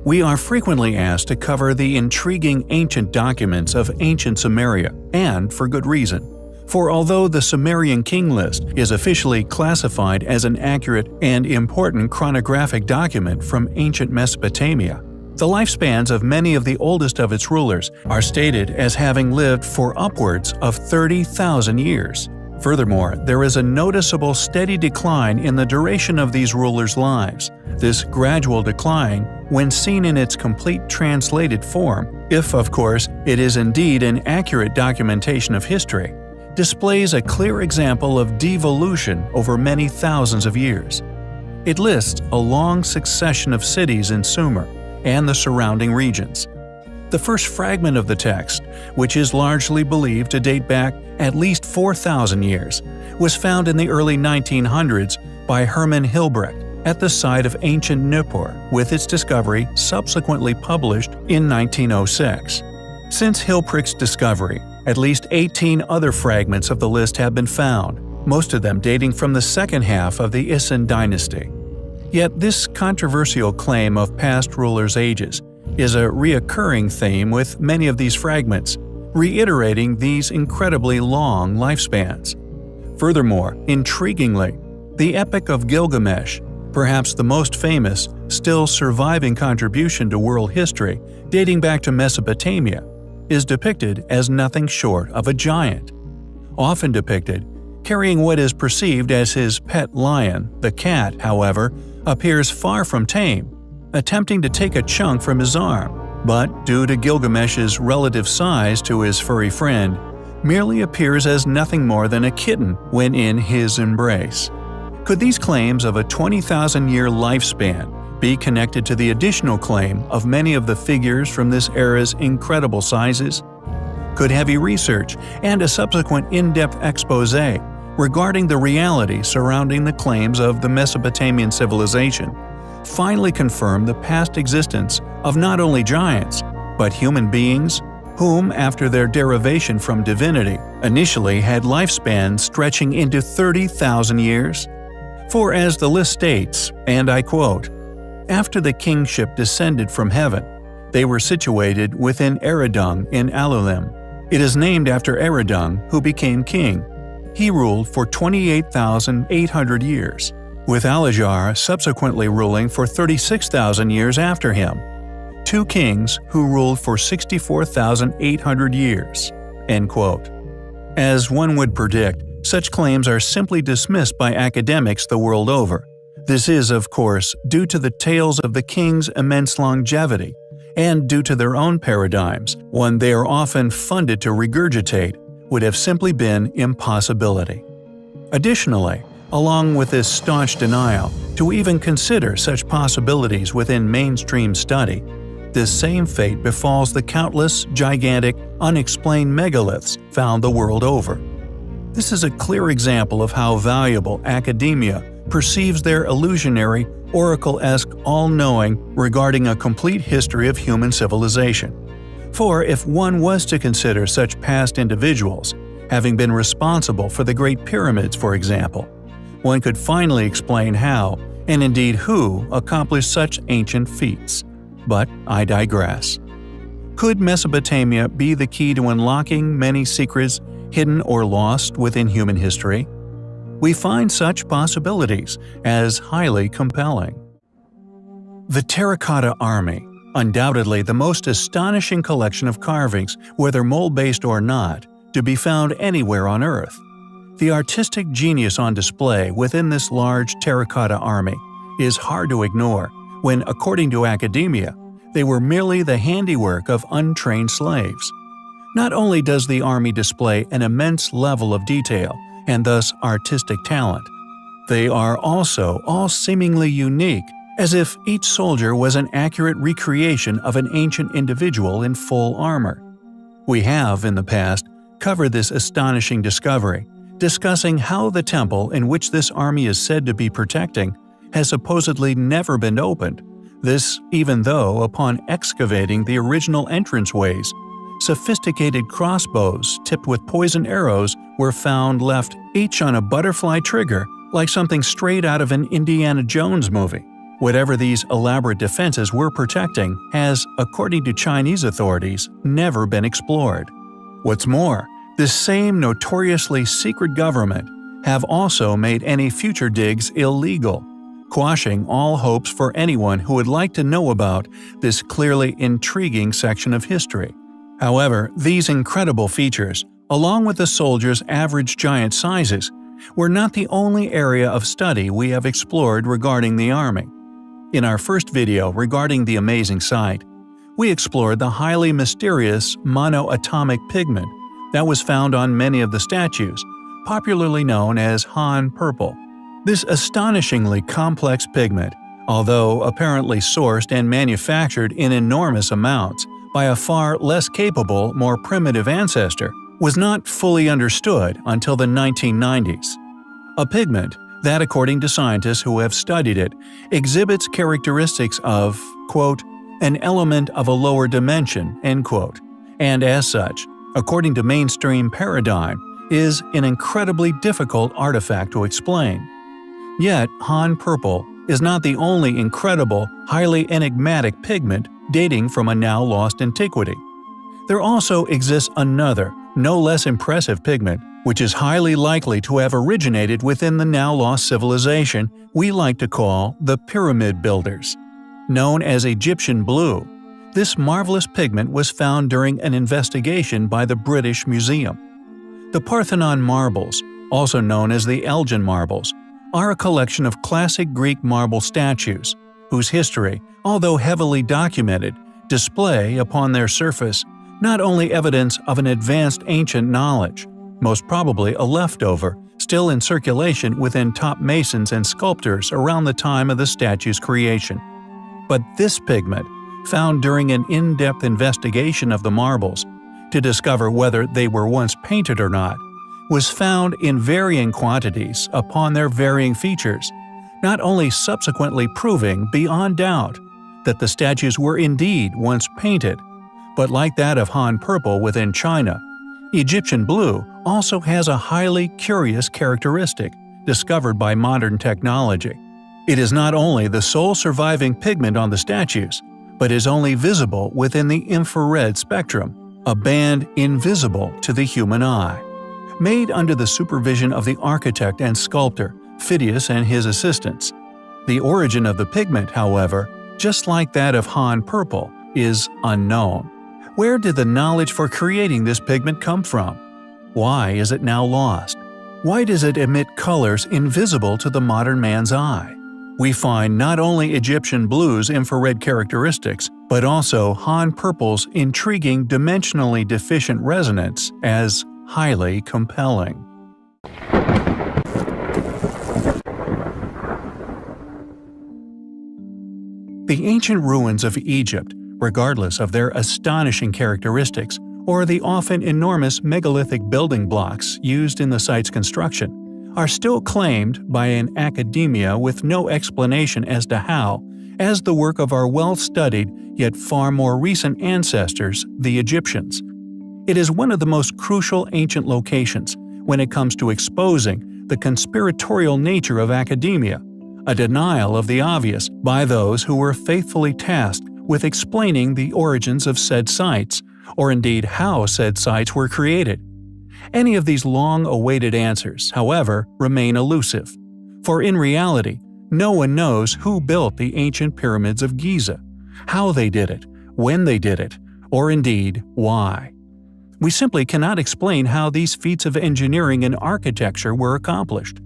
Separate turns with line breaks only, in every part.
We are frequently asked to cover the intriguing ancient documents of ancient Sumeria, and for good reason. For although the Sumerian king list is officially classified as an accurate and important chronographic document from ancient Mesopotamia, the lifespans of many of the oldest of its rulers are stated as having lived for upwards of 30,000 years. Furthermore, there is a noticeable steady decline in the duration of these rulers' lives. This gradual decline, when seen in its complete translated form, if of course it is indeed an accurate documentation of history, displays a clear example of devolution over many thousands of years. It lists a long succession of cities in Sumer and the surrounding regions. The first fragment of the text, which is largely believed to date back at least 4,000 years, was found in the early 1900s by Hermann Hilbrecht at the site of ancient Nippur, with its discovery subsequently published in 1906. Since Hilbrecht's discovery, at least 18 other fragments of the list have been found, most of them dating from the second half of the Isin dynasty. Yet this controversial claim of past rulers' ages is a reoccurring theme with many of these fragments, reiterating these incredibly long lifespans. Furthermore, intriguingly, the Epic of Gilgamesh, perhaps the most famous, still surviving contribution to world history dating back to Mesopotamia, is depicted as nothing short of a giant. Often depicted, carrying what is perceived as his pet lion, the cat, however, appears far from tame, attempting to take a chunk from his arm, but due to Gilgamesh's relative size to his furry friend, merely appears as nothing more than a kitten when in his embrace. Could these claims of a 20,000-year lifespan be connected to the additional claim of many of the figures from this era's incredible sizes? Could heavy research and a subsequent in-depth exposé regarding the reality surrounding the claims of the Mesopotamian civilization finally confirm the past existence of not only giants, but human beings whom, after their derivation from divinity, initially had lifespans stretching into 30,000 years? For as the list states, and I quote, "After the kingship descended from heaven, they were situated within Eridung in Alulim. It is named after Eridung, who became king. He ruled for 28,800 years, with Alajar subsequently ruling for 36,000 years after him. Two kings who ruled for 64,800 years." End quote. As one would predict, such claims are simply dismissed by academics the world over. This is, of course, due to the tales of the king's immense longevity, and due to their own paradigms, one they are often funded to regurgitate, would have simply been impossibility. Additionally, along with this staunch denial to even consider such possibilities within mainstream study, this same fate befalls the countless, gigantic, unexplained megaliths found the world over. This is a clear example of how valuable academia perceives their illusionary, oracle-esque all-knowing regarding a complete history of human civilization. For if one was to consider such past individuals, having been responsible for the Great Pyramids for example, one could finally explain how, and indeed who, accomplished such ancient feats. But I digress. Could Mesopotamia be the key to unlocking many secrets hidden or lost within human history? We find such possibilities as highly compelling. The Terracotta Army, undoubtedly the most astonishing collection of carvings, whether mold-based or not, to be found anywhere on Earth. The artistic genius on display within this large terracotta army is hard to ignore when, according to academia, they were merely the handiwork of untrained slaves. Not only does the army display an immense level of detail and thus artistic talent, they are also all seemingly unique, as if each soldier was an accurate recreation of an ancient individual in full armor. We have, in the past, covered this astonishing discovery, discussing how the temple in which this army is said to be protecting has supposedly never been opened, this even though, upon excavating the original entranceways, sophisticated crossbows tipped with poisoned arrows were found left each on a butterfly trigger like something straight out of an Indiana Jones movie, Whatever these elaborate defenses were protecting has, according to Chinese authorities, never been explored. What's more, this same notoriously secret government have also made any future digs illegal, quashing all hopes for anyone who would like to know about this clearly intriguing section of history. However, these incredible features, along with the soldiers' average giant sizes, were not the only area of study we have explored regarding the Army. In our first video regarding the amazing sight, we explored the highly mysterious monoatomic pigment that was found on many of the statues, popularly known as Han purple. This astonishingly complex pigment, although apparently sourced and manufactured in enormous amounts by a far less capable, more primitive ancestor, was not fully understood until the 1990s. A pigment that, according to scientists who have studied it, exhibits characteristics of, quote, an element of a lower dimension, end quote, and as such, according to mainstream paradigm, is an incredibly difficult artifact to explain. Yet, Han purple is not the only incredible, highly enigmatic pigment dating from a now lost antiquity. There also exists another, no less impressive pigment, which is highly likely to have originated within the now lost civilization we like to call the Pyramid Builders. Known as Egyptian blue, this marvelous pigment was found during an investigation by the British Museum. The Parthenon marbles, also known as the Elgin marbles, are a collection of classic Greek marble statues, whose history, although heavily documented, display upon their surface not only evidence of an advanced ancient knowledge, most probably a leftover, still in circulation within top masons and sculptors around the time of the statue's creation, but this pigment, found during an in-depth investigation of the marbles to discover whether they were once painted or not, was found in varying quantities upon their varying features, not only subsequently proving beyond doubt that the statues were indeed once painted, but like that of Han purple within China, Egyptian blue also has a highly curious characteristic discovered by modern technology. It is not only the sole surviving pigment on the statues, but is only visible within the infrared spectrum, a band invisible to the human eye. Made under the supervision of the architect and sculptor Phidias and his assistants. The origin of the pigment, however, just like that of Han purple, is unknown. Where did the knowledge for creating this pigment come from? Why is it now lost? Why does it emit colors invisible to the modern man's eye? We find not only Egyptian blue's infrared characteristics, but also Han purple's intriguing dimensionally deficient resonance as highly compelling. The ancient ruins of Egypt, regardless of their astonishing characteristics or the often enormous megalithic building blocks used in the site's construction, are still claimed by an academia with no explanation as to how, as the work of our well-studied yet far more recent ancestors, the Egyptians. It is one of the most crucial ancient locations when it comes to exposing the conspiratorial nature of academia, a denial of the obvious by those who were faithfully tasked with explaining the origins of said sites, or indeed how said sites were created. Any of these long-awaited answers, however, remain elusive, for in reality, no one knows who built the ancient pyramids of Giza, how they did it, when they did it, or indeed why. We simply cannot explain how these feats of engineering and architecture were accomplished.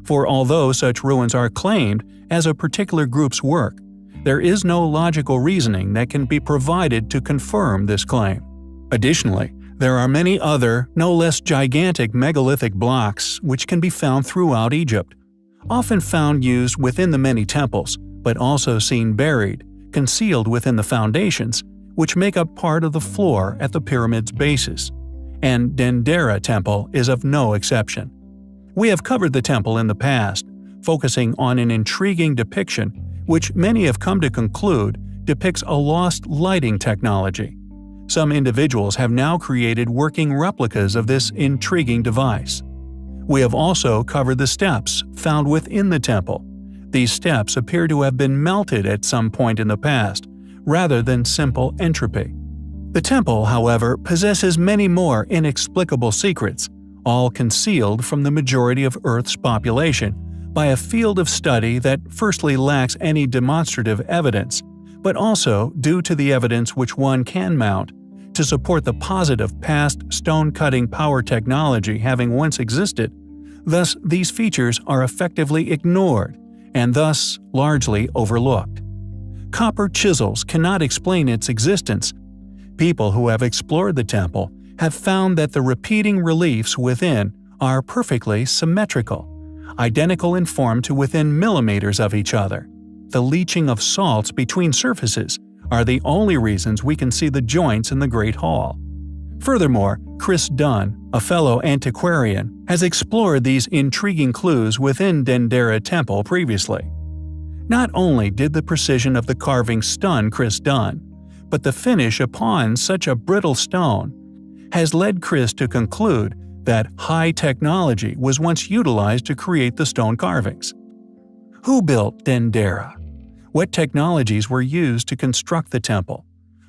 For although such ruins are claimed as a particular group's work, there is no logical reasoning that can be provided to confirm this claim. Additionally, there are many other, no less gigantic megalithic blocks which can be found throughout Egypt, often found used within the many temples, but also seen buried, concealed within the foundations, which make up part of the floor at the pyramid's bases. And Dendera Temple is of no exception. We have covered the temple in the past, focusing on an intriguing depiction which many have come to conclude depicts a lost lighting technology. Some individuals have now created working replicas of this intriguing device. We have also covered the steps found within the temple. These steps appear to have been melted at some point in the past, rather than simple entropy. The temple, however, possesses many more inexplicable secrets, all concealed from the majority of Earth's population by a field of study that firstly lacks any demonstrative evidence, but also due to the evidence which one can mount to support the positive past stone-cutting power technology having once existed. Thus, these features are effectively ignored and thus largely overlooked. Copper chisels cannot explain its existence. People who have explored the temple have found that the repeating reliefs within are perfectly symmetrical, identical in form to within millimeters of each other. The leaching of salts between surfaces are the only reasons we can see the joints in the Great Hall. Furthermore, Chris Dunn, a fellow antiquarian, has explored these intriguing clues within Dendera Temple previously. Not only did the precision of the carving stun Chris Dunn, but the finish upon such a brittle stone has led Chris to conclude that high technology was once utilized to create the stone carvings. Who built Dendera? What technologies were used to construct the temple?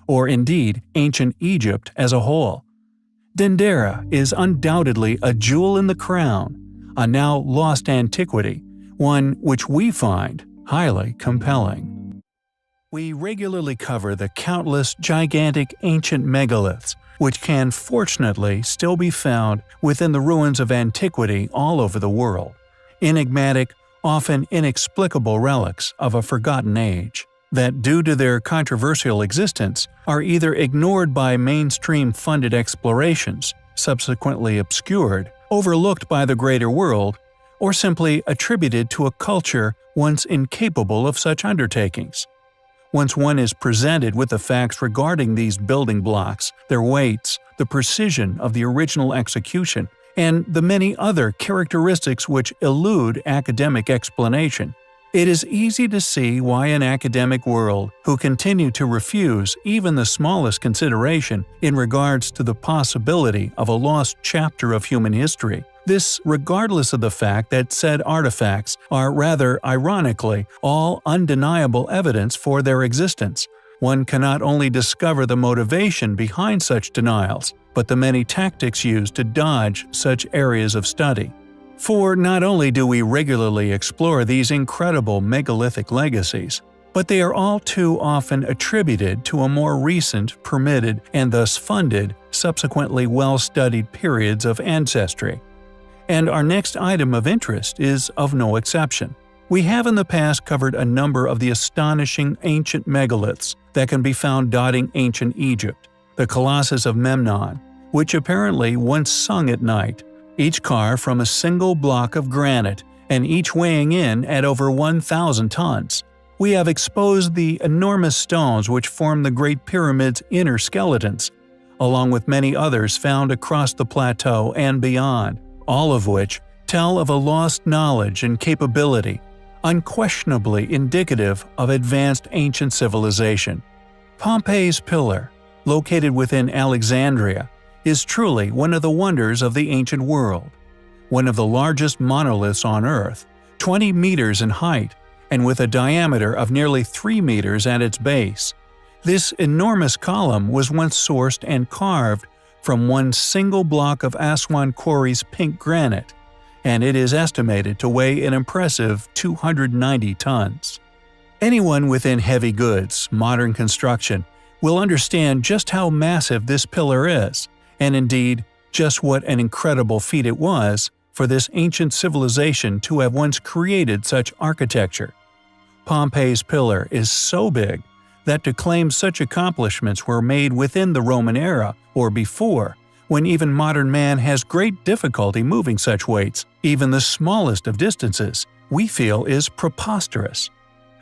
Or indeed, ancient Egypt as a whole? Dendera is undoubtedly a jewel in the crown, a now lost antiquity, one which we find highly compelling. We regularly cover the countless gigantic ancient megaliths, which can fortunately still be found within the ruins of antiquity all over the world, enigmatic, often inexplicable relics of a forgotten age, that due to their controversial existence are either ignored by mainstream-funded explorations, subsequently obscured, overlooked by the greater world, or simply attributed to a culture once incapable of such undertakings. Once one is presented with the facts regarding these building blocks, their weights, the precision of the original execution, and the many other characteristics which elude academic explanation, it is easy to see why an academic world who continue to refuse even the smallest consideration in regards to the possibility of a lost chapter of human history, this regardless of the fact that said artifacts are rather ironically all undeniable evidence for their existence. One cannot only discover the motivation behind such denials, but the many tactics used to dodge such areas of study. For not only do we regularly explore these incredible megalithic legacies, but they are all too often attributed to a more recent, permitted, and thus funded, subsequently well-studied periods of ancestry. And our next item of interest is of no exception. We have in the past covered a number of the astonishing ancient megaliths that can be found dotting ancient Egypt, the Colossus of Memnon, which apparently once sung at night, each carved from a single block of granite and each weighing in at over 1,000 tons. We have exposed the enormous stones which form the Great Pyramid's inner skeletons, along with many others found across the plateau and beyond, all of which tell of a lost knowledge and capability, unquestionably indicative of advanced ancient civilization. Pompeii's Pillar, located within Alexandria, is truly one of the wonders of the ancient world. One of the largest monoliths on Earth, 20 meters in height, and with a diameter of nearly 3 meters at its base. This enormous column was once sourced and carved from one single block of Aswan Quarry's pink granite, and it is estimated to weigh an impressive 290 tons. Anyone within heavy goods, modern construction, will understand just how massive this pillar is, and indeed, just what an incredible feat it was for this ancient civilization to have once created such architecture. Pompeii's Pillar is so big that to claim such accomplishments were made within the Roman era or before, when even modern man has great difficulty moving such weights, even the smallest of distances, we feel is preposterous.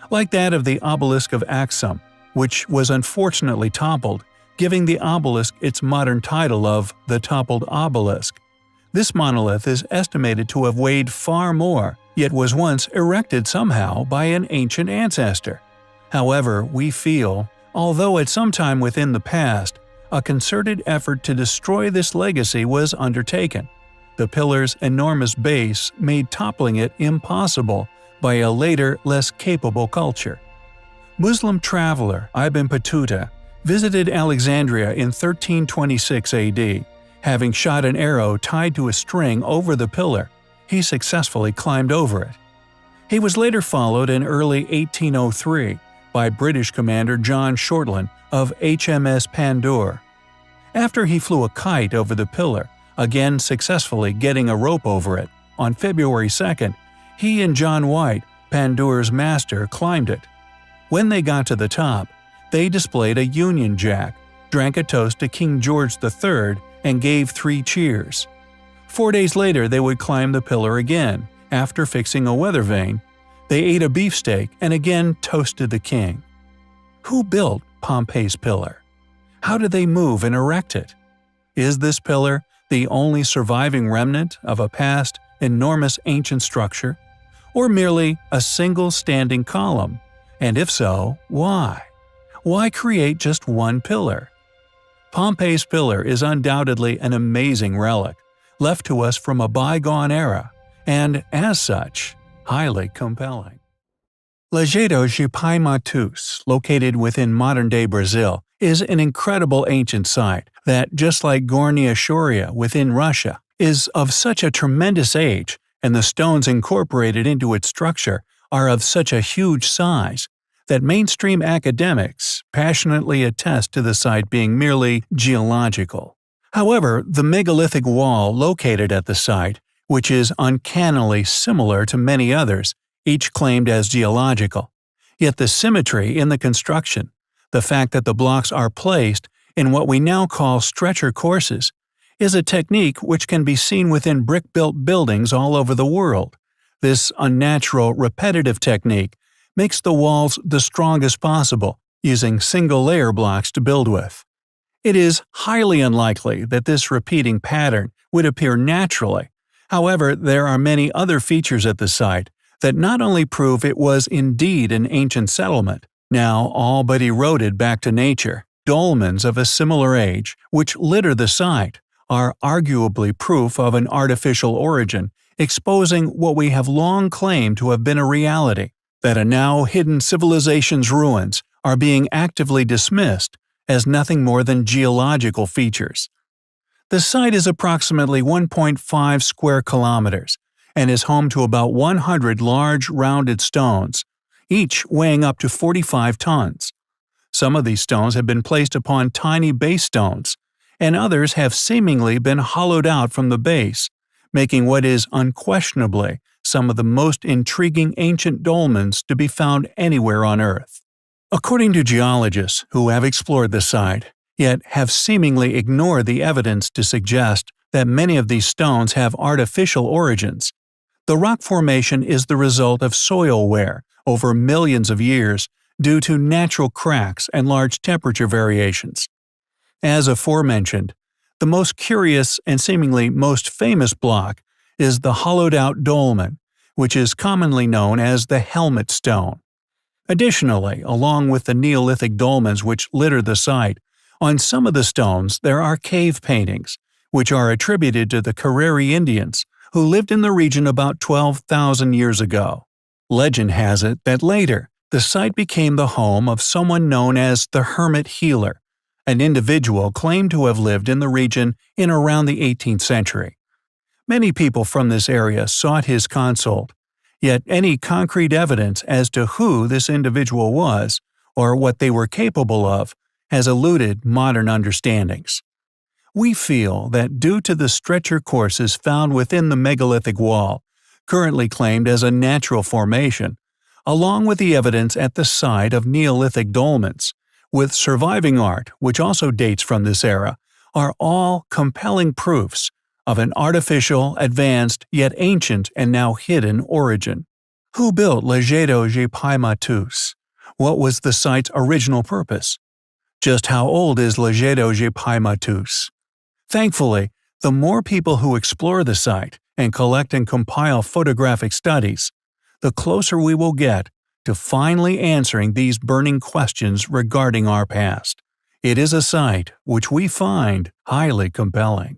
Like that of the obelisk of Axum, which was unfortunately toppled, giving the obelisk its modern title of the Toppled Obelisk. This monolith is estimated to have weighed far more, yet was once erected somehow by an ancient ancestor. However, we feel, although at some time within the past, a concerted effort to destroy this legacy was undertaken. The pillar's enormous base made toppling it impossible by a later, less capable culture. Muslim traveler Ibn Battuta visited Alexandria in 1326 AD. Having shot an arrow tied to a string over the pillar, he successfully climbed over it. He was later followed in early 1803 by British commander John Shortland of HMS Pandour. After he flew a kite over the pillar, again successfully getting a rope over it, on February 2nd, he and John White, Pandour's master, climbed it. When they got to the top, they displayed a Union Jack, drank a toast to King George III, and gave 3 cheers. 4 days later they would climb the pillar again. After fixing a weather vane, they ate a beefsteak and again toasted the king. Who built Pompey's pillar? How did they move and erect it? Is this pillar the only surviving remnant of a past, enormous ancient structure? Or merely a single standing column? And if so, why? Why create just one pillar? Pompey's pillar is undoubtedly an amazing relic, left to us from a bygone era, and, as such, highly compelling. Lajeado de Pai Matus, located within modern-day Brazil, is an incredible ancient site that, just like Gornaya Shoria within Russia, is of such a tremendous age, and the stones incorporated into its structure are of such a huge size, that mainstream academics passionately attest to the site being merely geological. However, the megalithic wall located at the site, which is uncannily similar to many others, each claimed as geological. Yet the symmetry in the construction, the fact that the blocks are placed in what we now call stretcher courses, is a technique which can be seen within brick-built buildings all over the world. This unnatural, repetitive technique makes the walls the strongest possible, using single-layer blocks to build with. It is highly unlikely that this repeating pattern would appear naturally. However, there are many other features at the site that not only prove it was indeed an ancient settlement, now all but eroded back to nature. Dolmens of a similar age, which litter the site, are arguably proof of an artificial origin, exposing what we have long claimed to have been a reality, that a now hidden civilization's ruins are being actively dismissed as nothing more than geological features. The site is approximately 1.5 square kilometers and is home to about 100 large rounded stones, each weighing up to 45 tons. Some of these stones have been placed upon tiny base stones, and others have seemingly been hollowed out from the base, making what is unquestionably some of the most intriguing ancient dolmens to be found anywhere on Earth. According to geologists who have explored the site, yet have seemingly ignored the evidence to suggest that many of these stones have artificial origins, the rock formation is the result of soil wear over millions of years due to natural cracks and large temperature variations. As aforementioned, the most curious and seemingly most famous block is the hollowed-out dolmen, which is commonly known as the helmet stone. Additionally, along with the Neolithic dolmens which litter the site, on some of the stones there are cave paintings, which are attributed to the Carreri Indians, who lived in the region about 12,000 years ago. Legend has it that later, the site became the home of someone known as the Hermit Healer, an individual claimed to have lived in the region in around the 18th century. Many people from this area sought his consult, yet any concrete evidence as to who this individual was, or what they were capable of, has eluded modern understandings. We feel that due to the stretcher courses found within the megalithic wall, currently claimed as a natural formation, along with the evidence at the site of Neolithic dolmens, with surviving art which also dates from this era, are all compelling proofs of an artificial, advanced, yet ancient and now hidden origin. Who built Lajeado de Pai Matus? What was the site's original purpose? Just how old is Lajeado de Pai Matus? Thankfully, the more people who explore the site and collect and compile photographic studies, the closer we will get to finally answering these burning questions regarding our past. It is a site which we find highly compelling.